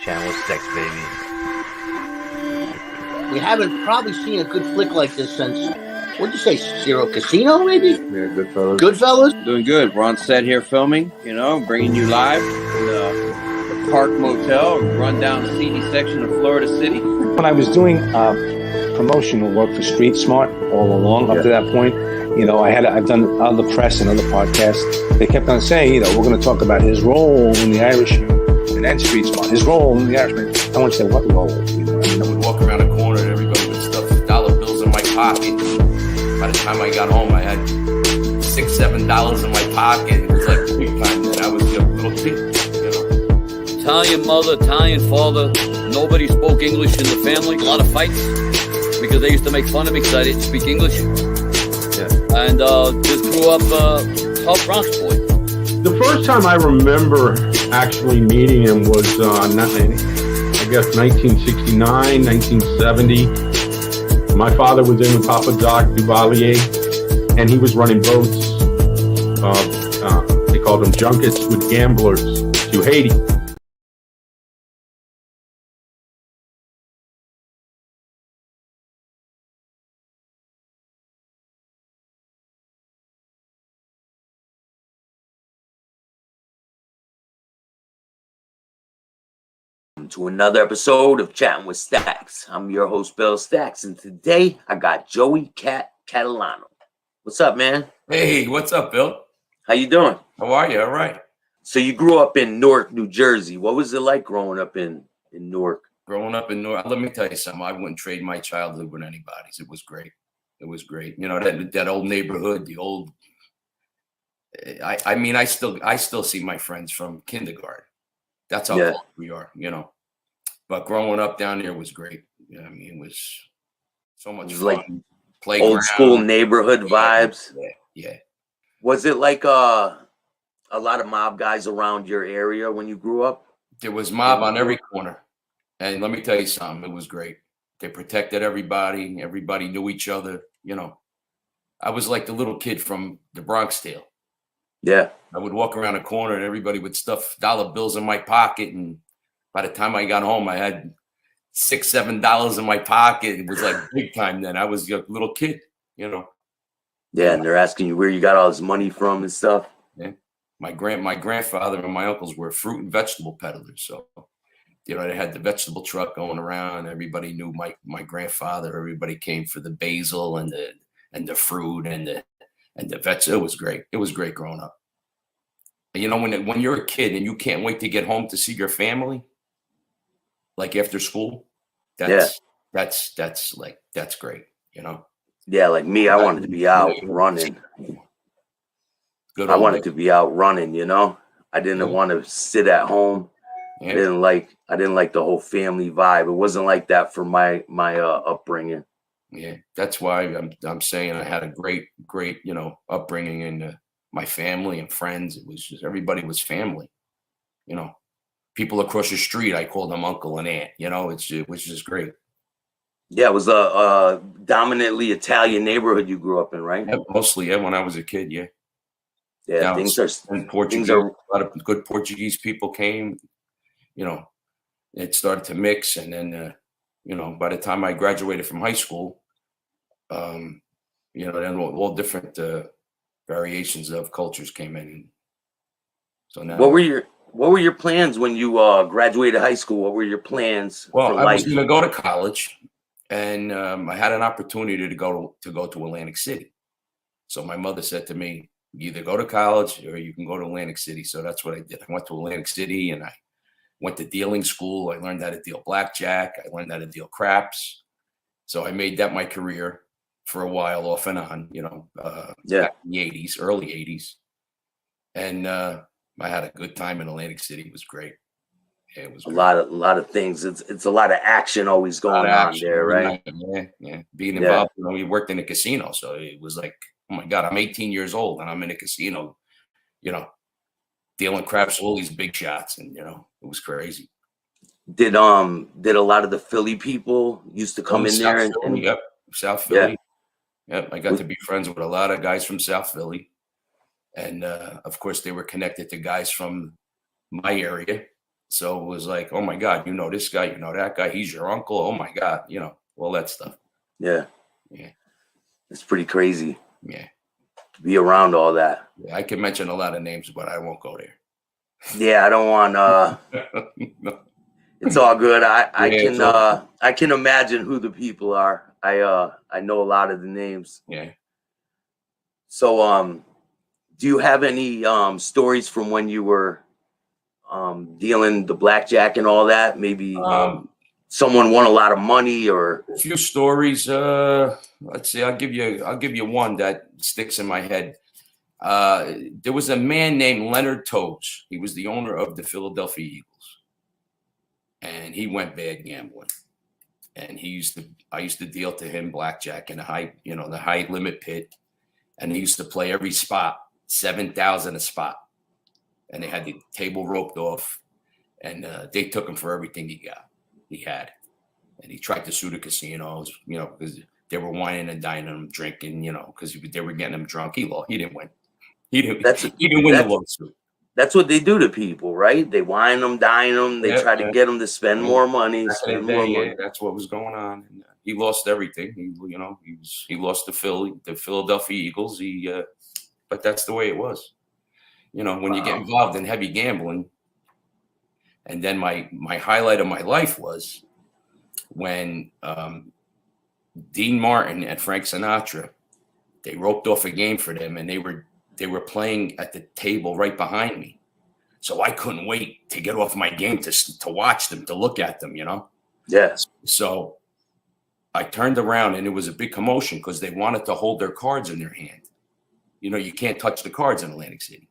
Chattin with Staxx, baby. We haven't probably seen a good flick like this since, what'd you say, Zero Casino, maybe? Yeah, Goodfellas. Goodfellas? Doing good. We're on set here filming, bringing you live from the Park Motel, rundown seedy section of Florida City. When I was doing promotional work for Street Smart all along up to that point, I've done other press and other podcasts. They kept on saying, we're going to talk about his role in The Irishman and then Street Smart. His role in The Irishman. I want to say, what role? I would walk around a corner and everybody would stuff dollar bills in my pocket. By the time I got home, I had $6-7 in my pocket. It was like big time then. I was a little kid, Italian mother, Italian father. Nobody spoke English in the family. A lot of fights because they used to make fun of me because I didn't speak English. Yeah. And just grew up tough Bronx boy. The first time I remember actually meeting him was, I guess, 1969, 1970. My father was in with Papa Doc Duvalier, and he was running boats. They called them junkets with gamblers to Haiti. To another episode of Chattin with Staxx. I'm your host, Bill Staxx, and today I got JoeyCat Catalano. What's up, man? Hey, what's up, Bill? How you doing? How are you? All right. So you grew up in Newark, New Jersey. What was it like growing up in Newark? Growing up in Newark, let me tell you something. I wouldn't trade my childhood with anybody's. It was great. It was great. That old neighborhood, the old. I still see my friends from kindergarten. That's how close we are, But growing up down there was great. It was so much fun. Like playground. Old school neighborhood vibes. Yeah. Was it like a lot of mob guys around your area when you grew up? There was mob on every corner. And let me tell you something, it was great. They protected everybody. Everybody knew each other. I was like the little kid from the Bronx Tale. Yeah. I would walk around a corner and everybody would stuff dollar bills in my pocket. And by the time I got home, I had $6-7 in my pocket. It was like big time then. I was a little kid, Yeah, and they're asking you where you got all this money from and stuff. Yeah. My grandfather and my uncles were fruit and vegetable peddlers. So, they had the vegetable truck going around. Everybody knew my grandfather. Everybody came for the basil and the fruit and the vets. It was great. It was great growing up. When you're a kid and you can't wait to get home to see your family, like after school, that's great. Yeah, like me, I wanted to be out running. I wanted to be out running. I didn't want to sit at home. Yeah. I didn't like the whole family vibe. It wasn't like that for my upbringing. Yeah, that's why I'm saying I had a great upbringing in my family and friends. It was just everybody was family. People across the street, I called them uncle and aunt. It was just great. Yeah, it was a dominantly Italian neighborhood you grew up in, right? Yeah, mostly, when I was a kid, yeah. Yeah, now, things are a lot of good Portuguese people came. It started to mix, and then by the time I graduated from high school, then all different variations of cultures came in. So now, what were your plans when you graduated high school? What were your plans? Well, I was going to go to college, and I had an opportunity to go to Atlantic City. So my mother said to me, "You either go to college or you can go to Atlantic City." So that's what I did. I went to Atlantic City, and I went to dealing school. I learned how to deal blackjack. I learned how to deal craps. So I made that my career for a while, off and on, back in the 80s, early 80s. And I had a good time in Atlantic City. It was great. Yeah, it was a lot of things. It's a lot of action always going on there, right? Yeah. Being involved, we worked in a casino. So it was like, oh my God, I'm 18 years old and I'm in a casino, dealing craps, all these big shots, and it was crazy. Did a lot of the Philly people used to come in there and yep, South Philly. Yep, I got to be friends with a lot of guys from South Philly, and of course they were connected to guys from my area, So it was like, oh my God, you know this guy, you know that guy, he's your uncle. Oh my God, you know, all that stuff. Yeah. Yeah. It's pretty crazy. Yeah. To be around all that. Yeah, I can mention a lot of names, but I won't go there. Yeah, I don't want No. it's all good. Yeah, I can imagine who the people are. I know a lot of the names. Yeah. So do you have any stories from when you were dealing the blackjack and all that? Maybe someone won a lot of money, or a few stories. Let's see. I'll give you one that sticks in my head. There was a man named Leonard Toes. He was the owner of the Philadelphia Eagles, and he went bad gambling. And I used to deal to him blackjack in the high limit pit, and he used to play every spot, 7,000 a spot, and they had the table roped off, and they took him for everything he had, and he tried to sue the casinos, because they were whining and dining him, drinking, because they were getting him drunk. He didn't win. He didn't win the lawsuit. That's what they do to people, right? They wine them, dine them. They try to get them to spend more money. Yeah, that's what was going on. And, he lost everything. He lost the Philadelphia Eagles. But that's the way it was. When you get involved in heavy gambling. And then my highlight of my life was when Dean Martin and Frank Sinatra, they roped off a game for them, and they were playing at the table right behind me. So I couldn't wait to get off my game to watch them, to look at them, Yes. So I turned around, and it was a big commotion because they wanted to hold their cards in their hand. You can't touch the cards in Atlantic City,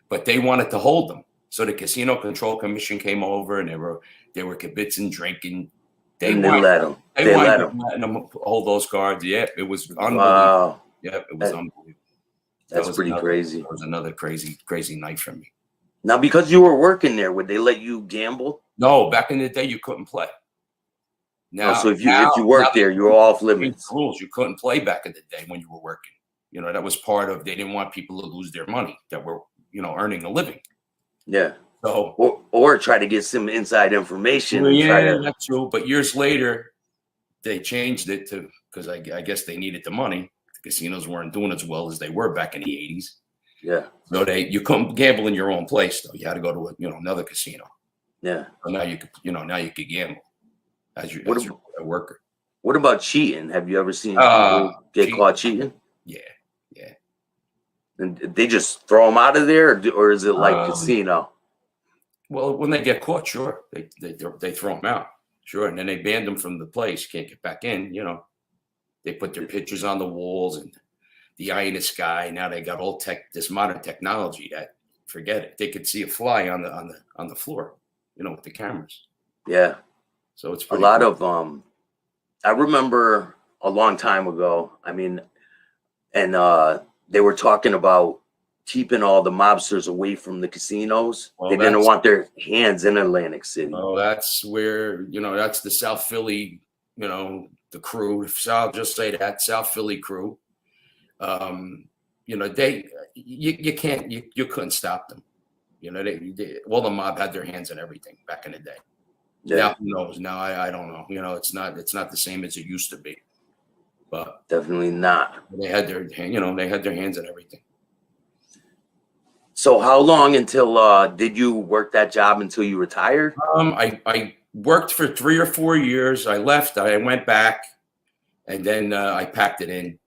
but they wanted to hold them. So the Casino Control Commission came over, and they were kibitzing, drinking. They let them. They letting them hold those cards. Yeah, it was unbelievable. Wow. Yeah, it was unbelievable. That's pretty crazy. It was another crazy night for me. Now, because you were working there, would they let you gamble? No, back in the day, you couldn't play. Now, so if you worked there, you were off limits. Rules, you couldn't play back in the day when you were working. That was part of. They didn't want people to lose their money that were, earning a living. Yeah. So or try to get some inside information. Well, yeah, that's true. But years later, they changed it to because I guess they needed the money. The casinos weren't doing as well as they were back in the 80s. Yeah. So you couldn't gamble in your own place though. You had to go to another casino. Yeah. So now you could gamble as your a worker. What about cheating? Have you ever seen people get caught cheating? Yeah. And they just throw them out of there, or is it like casino? Well, when they get caught, sure, they throw them out, sure, and then they ban them from the place. Can't get back in. They put their pictures on the walls and the eye in the sky. Now they got all this modern technology that forget it. They could see a fly on the floor, with the cameras. Yeah. So it's a lot of I remember a long time ago. I mean, and they were talking about keeping all the mobsters away from the casinos. Well, they didn't want their hands in Atlantic City. Oh, that's where, that's the South Philly, the crew. So I'll just say that South Philly crew. You couldn't stop them. All the mob had their hands in everything back in the day. Yeah. Now who knows? Now I don't know. It's not the same as it used to be. But definitely not. They had their hands in everything. So how long until did you work that job until you retired? I worked for 3 or 4 years. I left. I went back, and then I packed it in,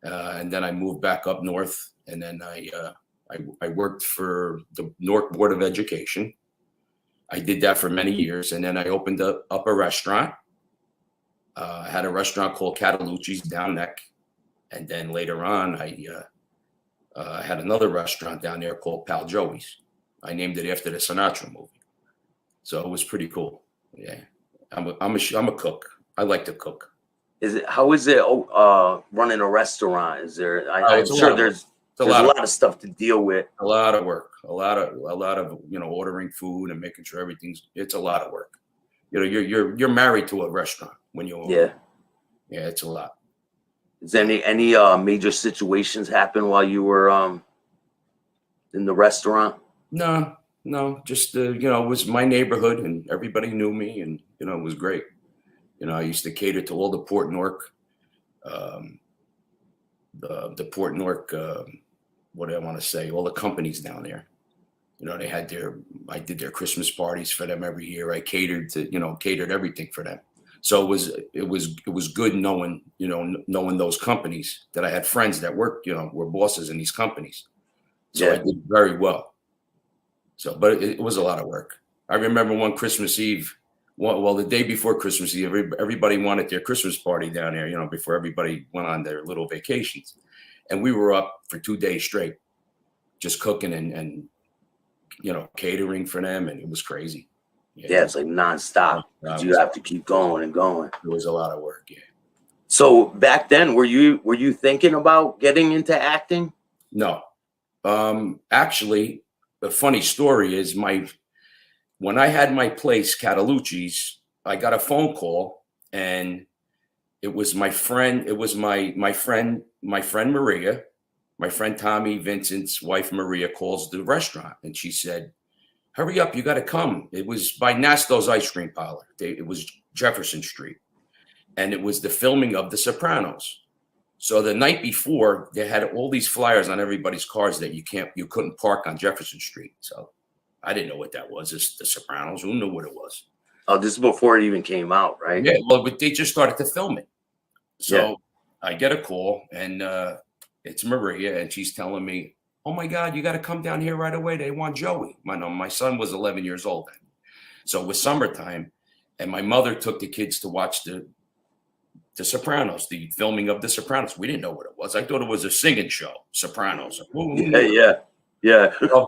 and then I moved back up north. And then I worked for the North Board of Education. I did that for many years, and then I opened up a restaurant. I had a restaurant called Catalucci's down neck, and then later on, I had another restaurant down there called Pal Joey's. I named it after the Sinatra movie, so it was pretty cool. Yeah, I'm a cook. I like to cook. How is it running a restaurant? Is there? I'm sure there's a lot of stuff to deal with. A lot of work. A lot of ordering food and making sure it's a lot of work. You're married to a restaurant when you yeah, it's a lot. Is any major situations happen while you were in the restaurant? No, No, just you know, it was my neighborhood and everybody knew me, and you know, it was great. You know, I used to cater to all the Port Newark, the Port Newark, what do I want to say? All the companies down there. You know, they had I did their Christmas parties for them every year. I catered everything for them. So it was good knowing those companies, that I had friends that worked, you know, were bosses in these companies. So I did very well. So, but it was a lot of work. I remember one Christmas Eve, the day before Christmas Eve, everybody wanted their Christmas party down there, you know, before everybody went on their little vacations. And we were up for 2 days straight, just cooking and you know, catering for them. And it was crazy. Yeah, it's like nonstop. You have to keep going and going. It was a lot of work, yeah. So back then, were you thinking about getting into acting? No. Actually, the funny story is when I had my place, Catalucci's, I got a phone call, and it was my friend. It was my friend Maria, my friend Tommy Vincent's wife Maria calls the restaurant, and she said, "Hurry up, you got to come." It was by Nasto's Ice Cream Parlor. It was Jefferson Street, and it was the filming of The Sopranos. So the night before, they had all these flyers on everybody's cars that you couldn't park on Jefferson Street. So I didn't know what that was. It's The Sopranos. Who knew what it was? Oh, this is before it even came out, right? Yeah, well, but they just started to film it. So I get a call, and it's Maria, and she's telling me, "Oh my God, you got to come down here right away. They want Joey." My son was 11 years old then. So it was summertime, and my mother took the kids to watch the Sopranos, the filming of The Sopranos. We didn't know what it was. I thought it was a singing show, Sopranos. Yeah. So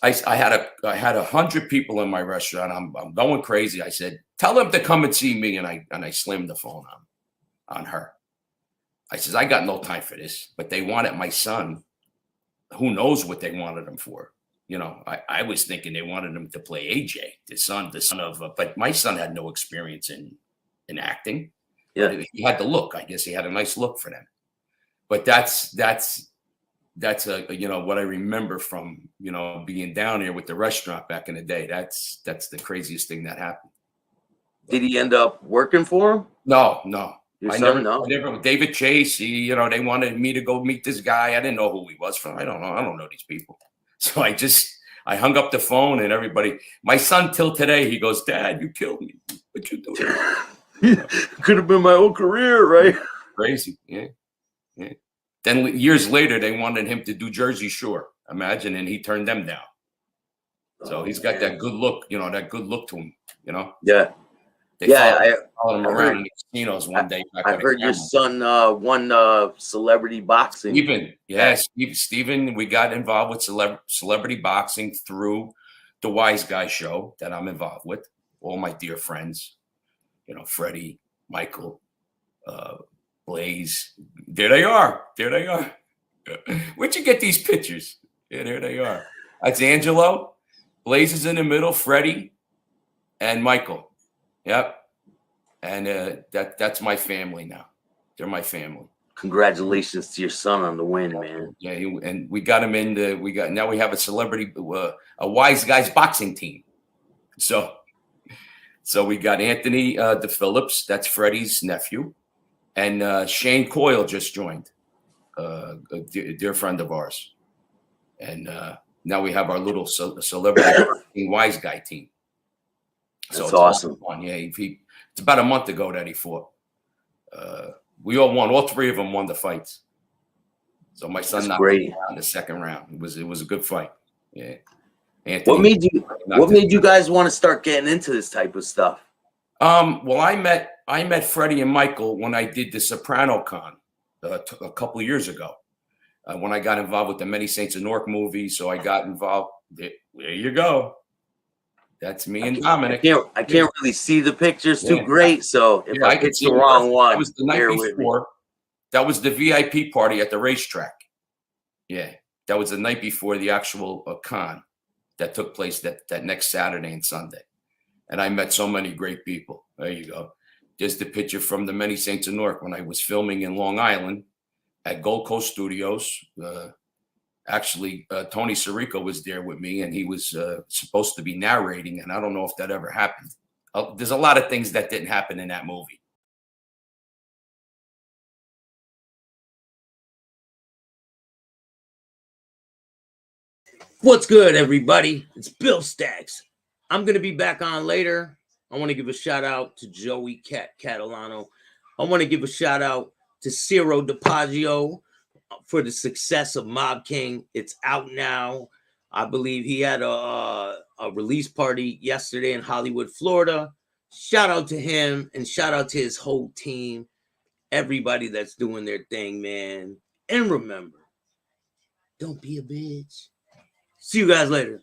I had 100 people in my restaurant. I'm going crazy. I said, "Tell them to come and see me," and I slammed the phone on her. I says, "I got no time for this," but they wanted my son. Who knows what they wanted him for? You know, I was thinking they wanted him to play AJ, the son of, but my son had no experience in acting. Yeah, he had the look. I guess he had a nice look for them. But that's you know, what I remember from, you know, being down there with the restaurant back in the day. That's the craziest thing that happened. Did he end up working for him? No. Your I son, never. David Chase. You know, they wanted me to go meet this guy. I didn't know who he was from. I don't know these people. So I hung up the phone, and everybody. My son till today, he goes, "Dad, you killed me. What you doing?" Could have been my whole career, right? Crazy, yeah. Then years later, they wanted him to do Jersey Shore. Imagine, and he turned them down. So he's got that good look, you know, that good look to him, you know. Yeah. They followed him around in the casinos one day. I heard your son won celebrity boxing. Steven, we got involved with celebrity boxing through the Wiseguyz show that I'm involved with. All my dear friends, you know, Freddie, Michael, Blaze. There they are. Where'd you get these pictures? Yeah, there they are. That's Angelo. Blaze is in the middle. Freddie and Michael. Yep. And that's my family now. They're my family. Congratulations to your son on the win, man. Yeah, and we got him now we have a celebrity, a Wiseguyz boxing team. So we got Anthony DePhillips, that's Freddie's nephew, and Shane Coyle just joined, a dear friend of ours. And now we have our little celebrity Wiseguyz team. So that's awesome. Yeah, it's about a month ago that he fought. We all won. All three of them won the fights. So my son knocked him out in the second round. It was a good fight. Yeah. Anthony, what made you guys want to start getting into this type of stuff? Well, I met Freddie and Michael when I did the Soprano Con a couple of years ago. When I got involved with the Many Saints of Newark movie, so I got involved. There you go. That's me and Dominic. I can't really see the pictures too great, so if I picked the wrong one, that was the night before. That was the VIP party at the racetrack. Yeah, that was the night before the actual con that took place that next Saturday and Sunday. And I met so many great people. There you go. There's the picture from the Many Saints of Newark when I was filming in Long Island at Gold Coast Studios actually, Tony Sirico was there with me, and he was supposed to be narrating, and I don't know if that ever happened. There's a lot of things that didn't happen in that movie. What's good, everybody? It's Bill Staxx. I'm going to be back on later. I want to give a shout out to JoeyCat Catalano. I want to give a shout out to Ciro DiPaggio for the success of Mob King. It's out now. I believe he had a release party yesterday in Hollywood, Florida. Shout out to him and shout out to his whole team. Everybody that's doing their thing, man. And remember, don't be a bitch. See you guys later.